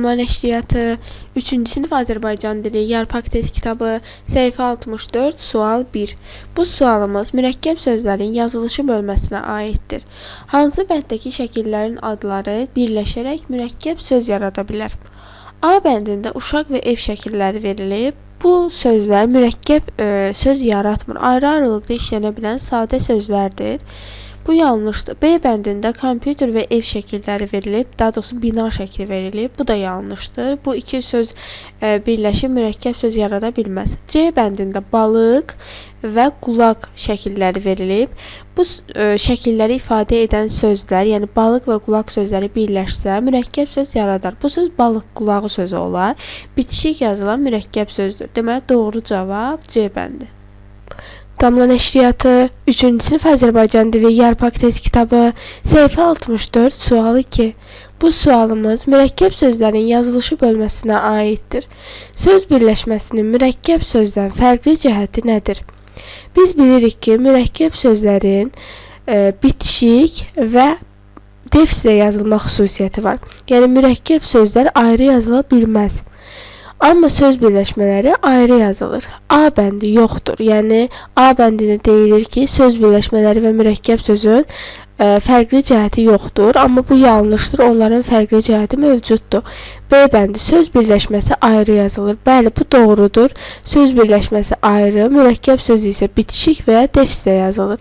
Damla Nəşriyyatı 3-cü sinif Azərbaycan dili Yarpaq test kitabı səhifə 64 sual 1. Bu sualımız mürəkkəb sözlərin yazılışı bölməsinə aiddir. Hansı bənddəki şəkillərin adları birləşərək mürəkkəb söz yarada bilər? A bəndində uşaq və ev şəkilləri verilib. Bu sözlər mürəkkəb söz yaratmır. Ayrı-ayrılıqda işlənə bilən sadə sözlərdir. Bu yanlışdır. B bəndində kompüter və ev şəkilləri verilib, daha doğrusu bina şəkli verilib. Bu da yanlışdır. Bu iki söz birləşib mürəkkəb söz yarada bilməz. C bəndində balıq və qulaq şəkilləri verilib. Bu şəkilləri ifadə edən sözlər, yəni balıq və qulaq sözləri birləşsə mürəkkəb söz yaradar. Bu söz balıq qulağı sözü olar. Bitişik yazılan mürəkkəb sözdür. Deməli, doğru cavab C bəndi. Damla Nəşriyyatı 3-cü sinif Azərbaycan dili Yarpaq test kitabı səhifə 64 sual 2. Bu sualımız mürəkkəb sözlərin yazılışı bölməsinə aiddir. Söz birləşməsinin mürəkkəb sözdən fərqli cəhəti nədir? Biz bilirik ki, mürəkkəb sözlərin bitişik və defislə yazılma xüsusiyyəti var. Yəni, mürəkkəb sözlər ayrı yazıla bilməz. Amma söz birləşmələri ayrı yazılır. A bəndi yoxdur. Yəni, A bəndində deyilir ki, söz birləşmələri və mürəkkəb sözün fərqli cəhəti yoxdur. Amma bu yanlışdır. Onların fərqli cəhəti mövcuddur. B bəndi söz birləşməsi ayrı yazılır. Bəli, bu doğrudur. Söz birləşməsi ayrı, mürəkkəb söz isə bitişik və ya defislə yazılır.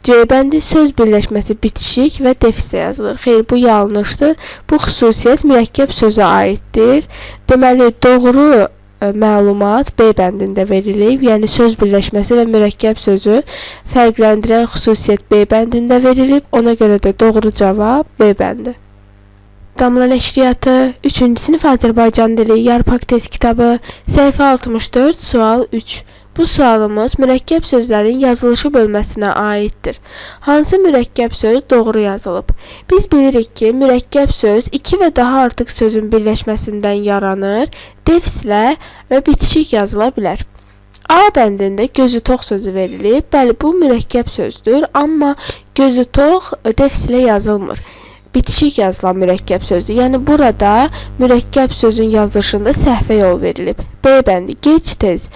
C bəndi söz birləşməsi bitişik və defislə yazılır. Xeyr, bu yanlışdır. Bu xüsusiyyət mürəkkəb sözə aiddir. Deməli, doğru məlumat B bəndində verilib. Yəni, söz birləşməsi və mürəkkəb sözü fərqləndirən xüsusiyyət B bəndində verilib. Ona görə də doğru cavab B bəndi. Damla Nəşriyyatı 3-cü sinif Azərbaycan dili Yarpaq test kitabı səhifə 64 sual 3. Bu sualımız mürəkkəb sözlərin yazılışı bölməsinə aiddir. Hansı mürəkkəb söz doğru yazılıb? Biz bilirik ki, mürəkkəb söz iki və daha artıq sözün birləşməsindən yaranır, defislə və bitişik yazıla bilər. A bəndində gözü tox sözü verilib. Bəli, bu mürəkkəb sözdür, amma gözü tox defislə yazılmır. Bitişik yazılan mürəkkəb sözdür. Yəni, burada mürəkkəb sözün yazılışında səhvə yol verilib. B bəndi gec tez.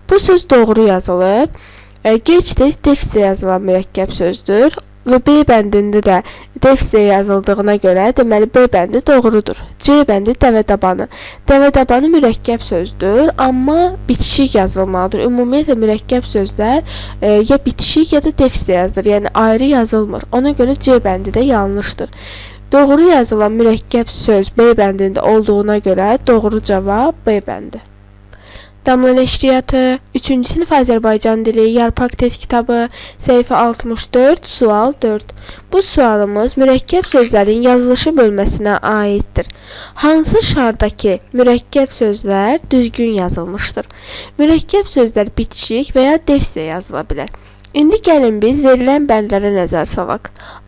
Bu söz doğru yazılıb. Gec tez defislə yazılan mürəkkəb sözdür. Və B bəndində də defislə yazıldığına görə, deməli, B bəndi doğrudur. C bəndi dəvə-dabanı. Dəvə-dabanı mürəkkəb sözdür, amma bitişik yazılmalıdır. Ümumiyyətlə, mürəkkəb sözlər ya bitişik ya da defislə yazılır. Yəni, ayrı yazılmır. Ona görə C bəndi də yanlışdır. Doğru yazılan mürəkkəb söz B bəndində olduğuna görə doğru cavab B bəndi. Damla Nəşriyyatı 3-cü sinif Azərbaycan dili Yarpaq test kitabı səhifə 64 sual 4. Bu sualımız mürəkkəb sözlərin yazılışı bölməsinə aiddir. Hansı şardakı mürəkkəb sözlər düzgün yazılmışdır? Mürəkkəb sözlər bitişik və ya defislə yazıla bilər. İndi gəlin biz verilən bəndlərə nəzər salaq.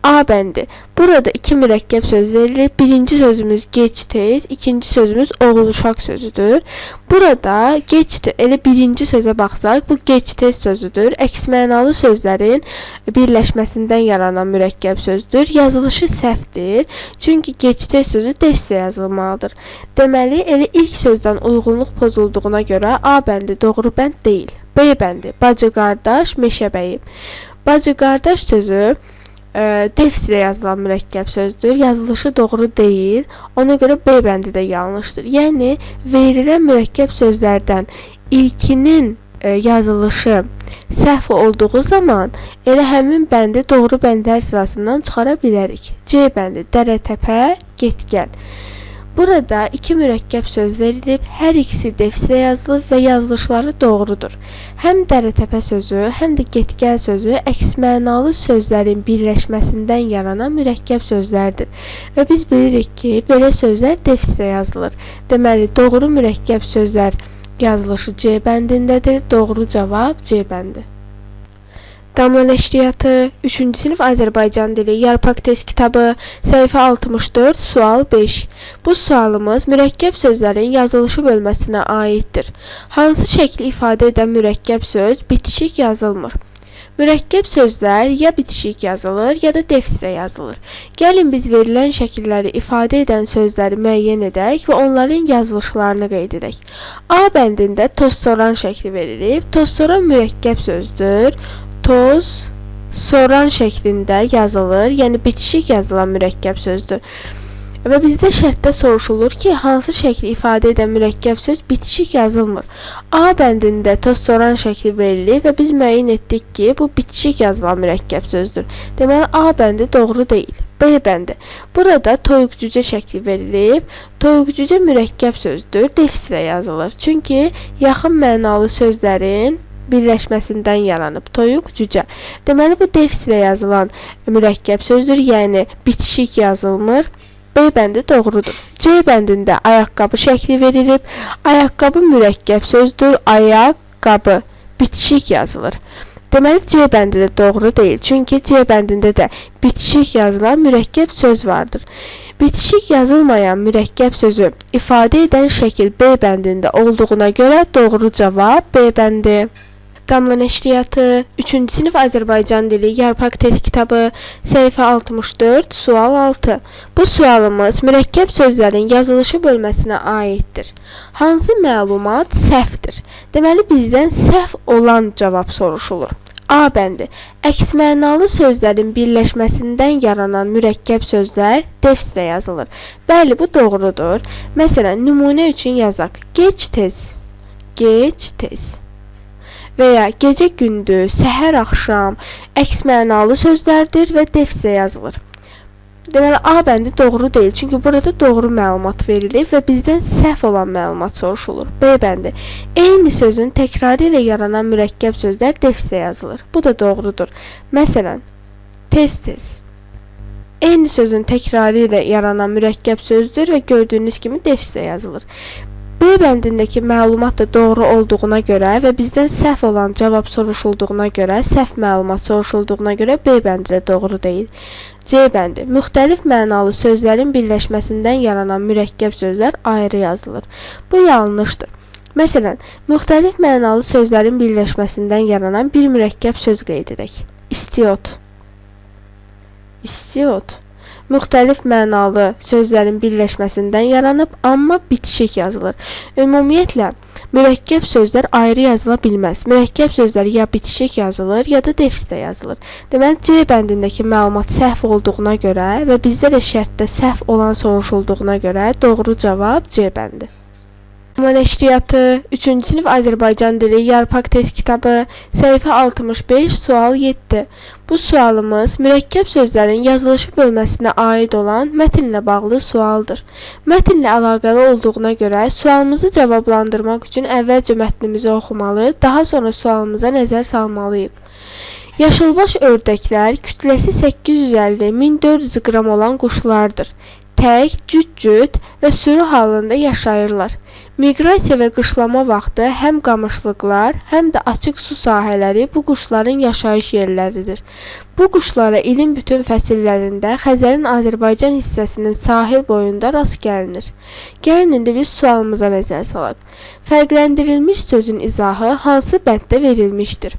A bəndi. Burada iki mürəkkəb söz verilib. Birinci sözümüz gec tez, ikinci sözümüz oğul uşaq sözüdür. Burada gecdir. Elə birinci sözə baxsaq, bu gec tez sözüdür. Əks mənalı sözlərin birləşməsindən yaranan mürəkkəb sözdür. Yazılışı səhvdir. Çünki gec tez sözü defislə yazılmalıdır. Deməli, elə ilk sözdən uyğunluq pozulduğuna görə A bəndi doğru bənd deyil. B bəndi, bacı-qardaş, meşəbəyi. Bacı-qardaş sözü defislə yazılan mürəkkəb sözdür. Yazılışı doğru deyil. Ona görə B bəndi də yanlışdır. Yəni, verilən mürəkkəb sözlərdən ilkinin yazılışı səhv olduğu zaman elə həmin bəndi doğru bəndlər sırasından çıxara bilərik. C bəndi, dərə-təpə, get-gəl. Burada iki mürəkkəb söz verilib, hər ikisi defislə yazılıb və yazılışları doğrudur. Həm dərə-təpə sözü, həm də get-gəl sözü əks mənalı sözlərin birləşməsindən yaranan mürəkkəb sözlərdir. Və biz bilirik ki, belə sözlər defislə yazılır. Deməli, doğru mürəkkəb sözlər yazılışı C bəndindədir. Doğru cavab C bəndi. Damla Nəşriyyatı 3-cü sinif Azərbaycan dili Yarpaq test kitabı səhifə 64 sual 5. Bu sualımız mürəkkəb sözlərin yazılışı bölməsinə aiddir. Hansı şəkli ifadə edən mürəkkəb söz bitişik yazılmır? Mürəkkəb sözlər ya bitişik yazılır, ya da defislə yazılır. Gəlin biz verilən şəkilləri ifadə edən sözləri müəyyən edək və onların yazılışlarını qeyd edək. A bəndində toz-soran şəkli verilib. Toz-soran mürəkkəb sözdür. Toz-soran şəklində yazılır, yəni bitişik yazılan mürəkkəb sözdür. Və bizdə şərtdə soruşulur ki, hansı şəkli ifadə edən mürəkkəb söz bitişik yazılmır. A bəndində toz-soran şəkli verilir və biz müəyyən etdik ki, bu bitişik yazılan mürəkkəb sözdür. Deməli, A bəndi doğru deyil. B bəndi. Burada toyuq-cücə şəkli verilib. Toyuq-cücə mürəkkəb sözdür, defislə yazılır. Çünki yaxın mənalı sözlərin birləşməsindən yaranıb. Toyuq-cücə. Deməli, bu defislə yazılan mürəkkəb sözdür, yəni bitişik yazılmır. B bəndi doğrudur. C bəndində ayaqqabı şəkli verilib. Ayaqqabı mürəkkəb sözdür. Ayaqqabı bitişik yazılır. Deməli, C bəndi də doğru deyil. Çünki C bəndində də bitişik yazılan mürəkkəb söz vardır. Bitişik yazılmayan mürəkkəb sözü ifadə edən şəkil B bəndində olduğuna görə doğru cavab B bəndi. Damla nəşriyyatı, 3-cü sinif Azərbaycan dili yarpaq test kitabı, səhifə 64, sual 6. Bu sualımız mürəkkəb sözlərin yazılışı bölməsinə aiddir. Hansı məlumat səhvdir? Deməli, bizdən səhv olan cavab soruşulur. A bəndi. Əks mənalı sözlərin birləşməsindən yaranan mürəkkəb sözlər defislə yazılır. Bəli, bu doğrudur. Məsələn, nümunə üçün yazaq. Gec tez. Gec tez. Və ya gecə gündüz, səhər axşam əks mənalı sözlərdir və defislə yazılır. Deməli, A bəndi doğru deyil. Çünki burada doğru məlumat verilir və bizdən səhv olan məlumat soruşulur. B bəndi. Eyni sözün təkrarı ilə yaranan mürəkkəb sözlər defislə yazılır. Bu da doğrudur. Məsələn, tez-tez. Eyni sözün təkrarı ilə yaranan mürəkkəb sözdür və gördüyünüz kimi defislə yazılır. B bəndindəki məlumat da doğru olduğuna görə və bizdən səhv olan cavab soruşulduğuna görə, səhv məlumat soruşulduğuna görə B bəndi də doğru deyil. C bəndi. Müxtəlif mənalı sözlərin birləşməsindən yaranan mürəkkəb sözlər ayrı yazılır. Bu yanlışdır. Məsələn, müxtəlif mənalı sözlərin birləşməsindən yaranan bir mürəkkəb söz qeyd edək. İstiot. İstiot. Müxtəlif mənalı sözlərin birləşməsindən yaranıb, amma bitişik yazılır. Ümumiyyətlə, mürəkkəb sözlər ayrı yazıla bilməz. Mürəkkəb sözlər ya bitişik yazılır, ya da defislə yazılır. Deməli, C bəndindəki məlumat səhv olduğuna görə və bizdə də şərtdə səhv olan soruşulduğuna görə doğru cavab C bəndi. Damla nəşriyyatı, 3-cü sinif Azərbaycan dili yarpaq test kitabı, səhifə 65, sual 7. Bu sualımız mürəkkəb sözlərin yazılışı bölməsinə aid olan mətnlə bağlı sualdır. Mətnlə əlaqəli olduğuna görə sualımızı cavablandırmaq üçün əvvəlcə mətnimizi oxumalı, daha sonra sualımıza nəzər salmalıyıq. Yaşılbaş ördəklər kütləsi 850-1400 qram olan quşlardır. Tək, cüt-cüt və sürü halında yaşayırlar. Miqrasiya və qışlama vaxtı həm qamışlıqlar, həm də açıq su sahələri bu quşların yaşayış yerləridir. Bu quşlara ilin bütün fəsillərində Xəzərin Azərbaycan hissəsinin sahil boyunda rast gəlinir. Gəlin indi biz sualımıza nəzər salaq. Fərqləndirilmiş sözün izahı hansı bənddə verilmişdir?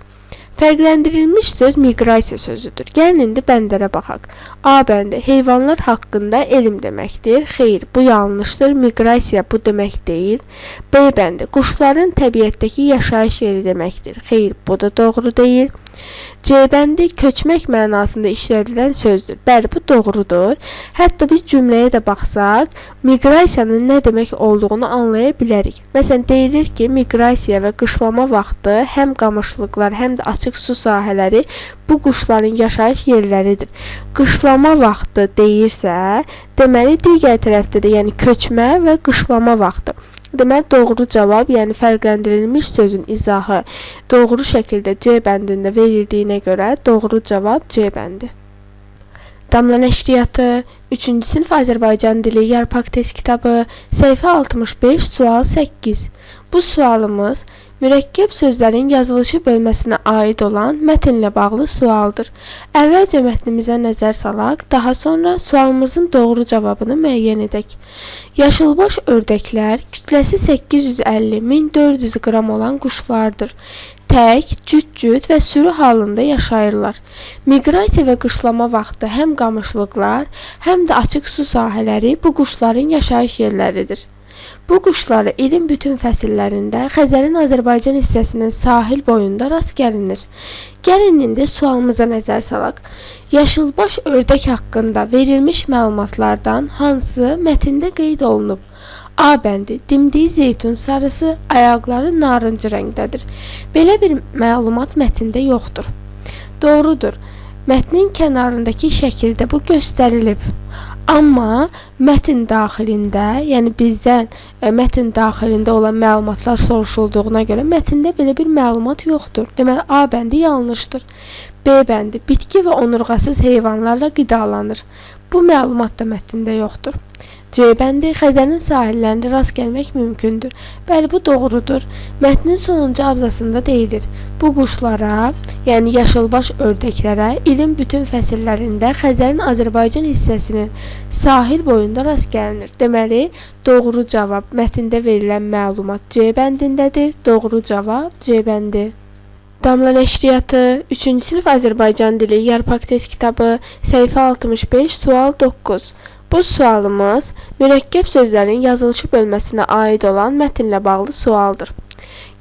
Fərqləndirilmiş söz miqrasiya sözüdür. Gəlin indi bəndlərə baxaq. A bəndi heyvanlar haqqında elm deməkdir. Xeyr, bu yanlışdır. Miqrasiya bu demək deyil. B bəndi quşların təbiətdəki yaşayış yeri deməkdir. Xeyr, bu da doğru deyil. C bəndi köçmək mənasında işlədilən sözdür. Bəli, bu doğrudur. Hətta biz cümləyə də baxsaq, miqrasiyanın nə demək olduğunu anlaya bilərik. Məsələn, deyilir ki, miqrasiya və qışlama vaxtı həm qamışlıqlar, həm də açıq su sahələri bu quşların yaşayış yerləridir. Qışlama vaxtı deyirsə, deməli digər tərəfdə də, yəni köçmə və qışlama vaxtı. Deməli, doğru cavab, yəni fərqləndirilmiş sözün izahı doğru şəkildə C bəndində verildiyinə görə doğru cavab C bəndi. Damla nəşriyyatı, 3-cü sinif Azərbaycan dili yarpaq test kitabı, səhifə 65, sual 8. Bu sualımız Mürəkkəb sözlərin yazılışı bölməsinə aid olan mətnlə bağlı sualdır. Əvvəlcə mətnimizə nəzər salaq, daha sonra sualımızın doğru cavabını müəyyən edək. Yaşılbaş ördəklər kütləsi 850-1400 qram olan quşlardır. Tək, cüt-cüt və sürü halında yaşayırlar. Miqrasiya və qışlama vaxtı həm qamışlıqlar, həm də açıq su sahələri bu quşların yaşayış yerləridir. Bu quşları ilin bütün fəsillərində Xəzərin Azərbaycan hissəsinin sahil boyunda rast gəlinir. Gəlin indi sualımıza nəzər salaq. Yaşılbaş ördək haqqında verilmiş məlumatlardan hansı mətndə qeyd olunub? A bəndi, dimdiyi zeytun sarısı, ayaqları narıncı rəngdədir. Belə bir məlumat mətndə yoxdur. Doğrudur. Mətnin kənarındakı şəkildə bu göstərilib. Amma mətn daxilində, yəni bizdən mətn daxilində olan məlumatlar soruşulduğuna görə mətndə belə bir məlumat yoxdur. Deməli, A bəndi yanlışdır. B bəndi, bitki və onurğasız heyvanlarla qidalanır. Bu məlumat da mətndə yoxdur. C bəndi, Xəzərin sahillərində rast gəlmək mümkündür. Bəli, bu doğrudur. Mətnin sonuncu abzasında deyilir. Bu quşlara, yəni yaşılbaş ördəklərə ilin bütün fəsillərində Xəzərin Azərbaycan hissəsinin sahil boyunda rast gəlinir. Deməli, doğru cavab mətndə verilən məlumat C bəndindədir. Doğru cavab C bəndi. Damla nəşriyyatı 3-cü sinif Azərbaycan dili yarpaq test kitabı səhifə 65 sual 9. Bu sualımız mürəkkəb sözlərin yazılışı bölməsinə aid olan mətnlə bağlı sualdır.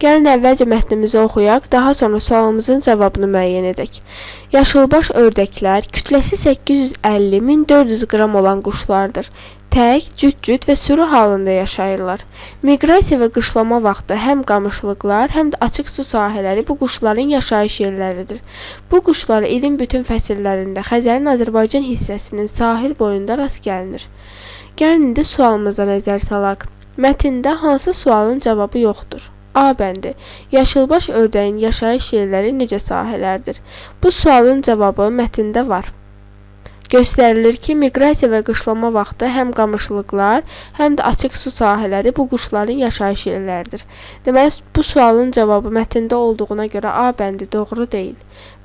Gəlin əvvəlcə mətnimizi oxuyaq, daha sonra sualımızın cavabını müəyyən edək. Yaşılbaş ördəklər kütləsi 850-1400 qram olan quşlardır. Tək, cüt-cüt və sürü halında yaşayırlar. Miqrasiya və qışlama vaxtı həm qamışlıqlar, həm də açıq su sahələri bu quşların yaşayış yerləridir. Bu quşları ilin bütün fəsillərində Xəzərin Azərbaycan hissəsinin sahil boyunda rast gəlinir. Gəlin indi sualımıza nəzər salaq. Mətndə hansı sualın cavabı yoxdur? A bəndi. Yaşılbaş ördəyin yaşayış yerləri necə sahələrdir? Bu sualın cavabı mətndə var. Göstərilir ki, miqrasiya və qışlama vaxtı həm qamışlıqlar, həm də açıq su sahələri bu quşların yaşayış yerləridir. Deməli, bu sualın cavabı mətndə olduğuna görə A bəndi doğru deyil.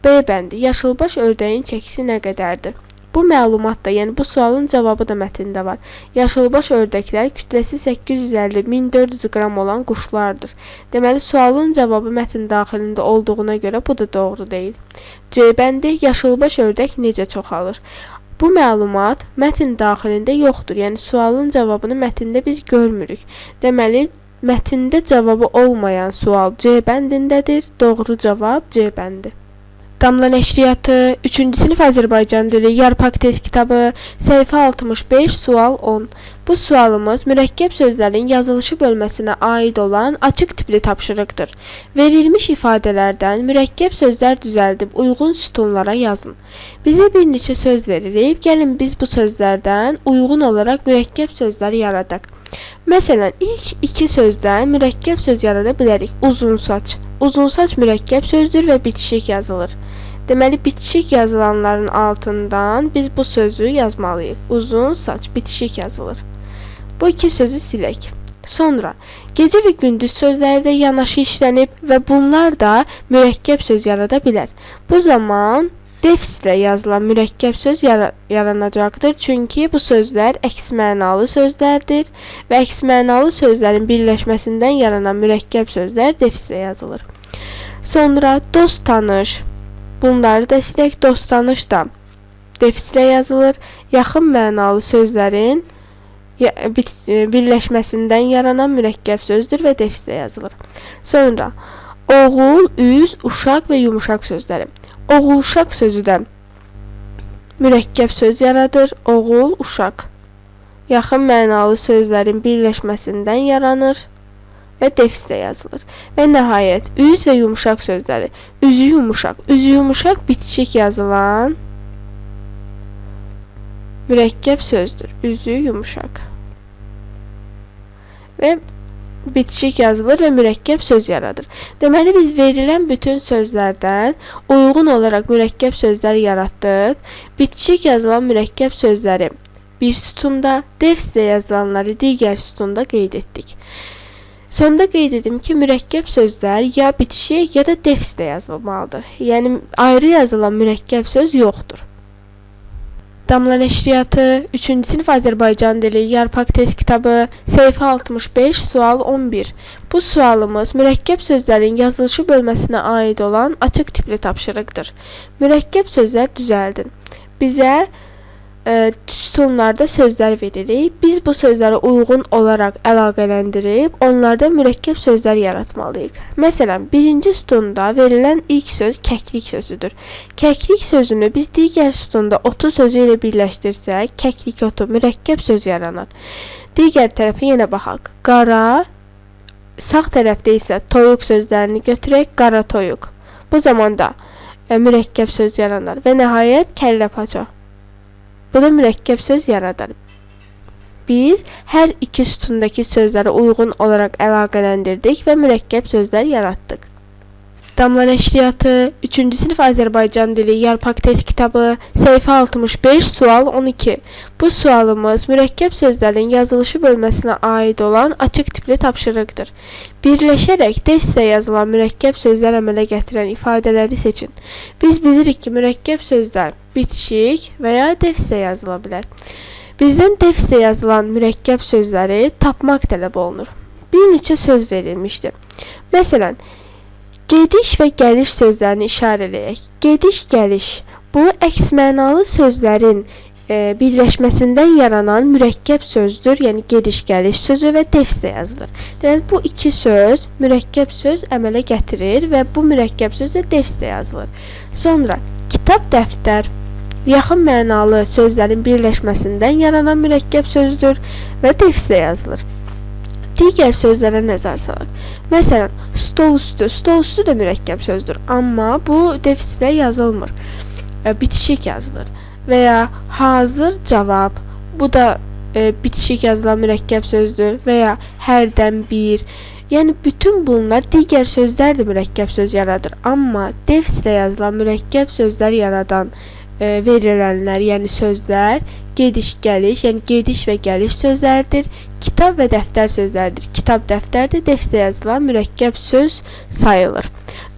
B bəndi. Yaşılbaş ördəyin çəkisi nə qədərdir? Bu məlumat da, yəni bu sualın cavabı da mətndə var. Yaşılbaş ördəklər kütləsi 850-1400 qram olan quşlardır. Deməli, sualın cavabı mətn daxilində olduğuna görə bu da doğru deyil. C bəndi, yaşılbaş ördək necə çoxalır? Bu məlumat mətn daxilində yoxdur. Yəni, sualın cavabını mətndə biz görmürük. Deməli, mətndə cavabı olmayan sual C bəndindədir. Doğru cavab C bəndi. Damla nəşriyyatı 3-cü sinif Azərbaycan dili yarpaq test kitabı səhifə 65 sual 10. Bu sualımız mürəkkəb sözlərin yazılışı bölməsinə aid olan açıq tipli tapşırıqdır. Verilmiş ifadələrdən mürəkkəb sözlər düzəldib uyğun sütunlara yazın. Bizə bir neçə söz verilib, gəlin biz bu sözlərdən uyğun olaraq mürəkkəb sözləri yaradaq. Məsələn, ilk iki sözdən mürəkkəb söz yarada bilərik. Uzun saç. Uzun saç mürəkkəb sözdür və bitişik yazılır. Deməli, bitişik yazılanların altından biz bu sözü yazmalıyıq. Uzun saç, bitişik yazılır. Bu iki sözü silək. Sonra, gecə və gündüz sözləri də yanaşı işlənib və bunlar da mürəkkəb söz yarada bilər. Bu zaman defislə yazılan mürəkkəb söz yaranacaqdır. Çünki bu sözlər əks mənalı sözlərdir və əks mənalı sözlərin birləşməsindən yaranan mürəkkəb sözlər defislə yazılır. Sonra dost tanış. Bunları da silək. Dost tanış da defislə yazılır. Yaxın mənalı sözlərin birləşməsindən yaranan mürəkkəb sözdür və defislə yazılır. Sonra oğul, üz, uşaq və yumuşaq sözləri. Oğul, uşaq sözü də mürəkkəb söz yaradır. Oğul, uşaq. Yaxın mənalı sözlərin birləşməsindən yaranır və defislə yazılır. Və nəhayət, üz və yumuşaq sözləri. Üzü yumuşaq. Üzü yumuşaq bitişik yazılan mürəkkəb sözdür. Üzü yumuşaq. Və bitişik yazılır və mürəkkəb söz yaradır. Deməli, biz verilən bütün sözlərdən uyğun olaraq mürəkkəb sözlər yaratdıq. Bitişik yazılan mürəkkəb sözləri bir sütunda, defislə yazılanları digər sütunda qeyd etdik. Sonda qeyd edim ki, mürəkkəb sözlər ya bitişik ya da defislə yazılmalıdır. Yəni ayrı yazılan mürəkkəb söz yoxdur. Damla Nəşriyyatı 3-cü sinif Azərbaycan dili Yarpaq test kitabı səhifə 65 sual 11. Bu sualımız mürəkkəb sözlərin yazılışı bölməsinə aid olan açıq tipli tapşırıqdır. Mürəkkəb sözlər düzəldin. Bizə sütunlarda sözlər veririk. Biz bu sözlərə uyğun olaraq əlaqələndirib onlardan mürəkkəb sözlər yaratmalıyıq. Məsələn, birinci sütunda verilən ilk söz kəklik sözüdür. Kəklik sözünü biz digər sütunda otu sözü ilə birləşdirsək, kəklik otu mürəkkəb söz yaranar. Digər tərəfə yenə baxaq. Qara, sağ tərəfdə isə toyuq sözlərini götürək, qara toyuq. Bu zamanda mürəkkəb söz yaranar və nəhayət kəllə paça. Bu da mürəkkəb söz yaradar. Biz hər iki sütundakı sözlərə uyğun olaraq əlaqələndirdik və mürəkkəb sözlər yaratdıq. Damla Nəşriyyatı 3-cü sinif Azərbaycan dili Yarpaq test kitabı səhifə 65 sual 12. Bu sualımız mürəkkəb sözlərin yazılışı bölməsinə aid olan açıq tipli tapşırıqdır. Birləşərək defislə yazılan mürəkkəb sözlər əmələ gətirən ifadələri seçin. Biz bilirik ki, mürəkkəb sözlər bitişik və ya defislə yazıla bilər. Bizdən defislə yazılan mürəkkəb sözləri tapmaq tələb olunur. Bir neçə söz verilmişdir. Məsələn, gediş və gəliş sözlərini işarələyək. Gediş, gəliş. Bu, əks mənalı sözlərin birləşməsindən yaranan mürəkkəb sözdür. Yəni, gediş, gəliş sözü və defislə yazılır. Deməli, bu iki söz mürəkkəb söz əmələ gətirir və bu mürəkkəb söz də defislə yazılır. Sonra, kitab, dəftər. Yaxın mənalı sözlərin birləşməsindən yaranan mürəkkəb sözdür və defislə yazılır. Digər sözlərə nəzər salaq. Məsələn, stol üstü. Stol üstü də mürəkkəb sözdür, amma bu defislə yazılmır. Bitişik yazılır. Və ya hazır cavab. Bu da bitişik yazılan mürəkkəb sözdür. Və ya hərdən bir. Yəni, bütün bunlar digər sözlər də mürəkkəb söz yaradır. Amma defislə yazılan mürəkkəb sözlər yaradan verilənlər, yəni sözlər, gediş, gəliş, yəni gediş və gəliş sözlərdir. Kitab və dəftər sözlərdir. Kitab, dəftər də defislə yazılan mürəkkəb söz sayılır.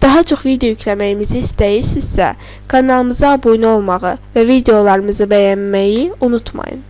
Daha çox video yükləməyimizi istəyirsinizsə, kanalımıza abunə olmağı və videolarımızı bəyənməyi unutmayın.